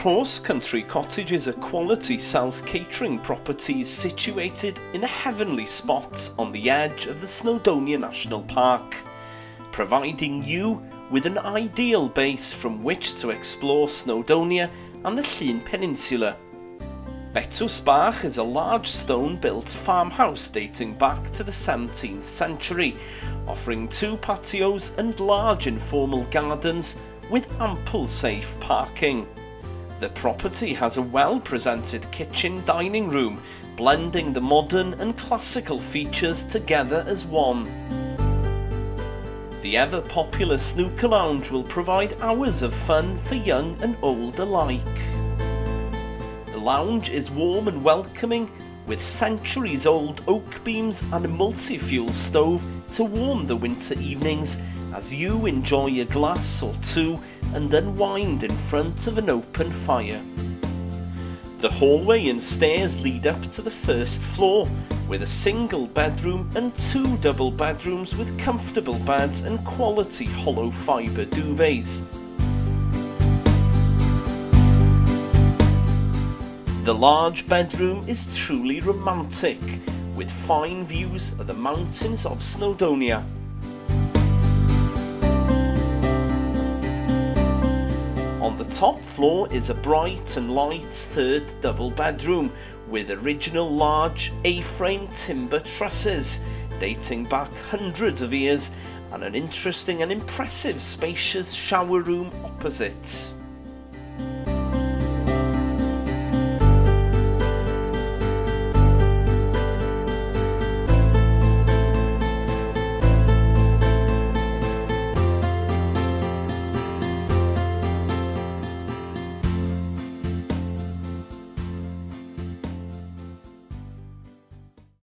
Rhos Cottages are quality self-catering properties situated in a heavenly spot on the edge of the Snowdonia National Park, providing you with an ideal base from which to explore Snowdonia and the Llŷn Peninsula. Betws Bach is a large stone-built farmhouse dating back to the 17th century, offering 2 patios and large informal gardens with ample safe parking. The property has a well-presented kitchen dining room, blending the modern and classical features together as one. The ever-popular snooker lounge will provide hours of fun for young and old alike. The lounge is warm and welcoming, with centuries-old oak beams and a multi-fuel stove to warm the winter evenings as you enjoy a glass or two and unwind in front of an open fire. The hallway and stairs lead up to the first floor, with a single bedroom and 2 double bedrooms with comfortable beds and quality hollow fibre duvets. The large bedroom is truly romantic, with fine views of the mountains of Snowdonia. On the top floor is a bright and light 3rd double bedroom with original large A-frame timber trusses dating back hundreds of years and an interesting and impressive spacious shower room opposite.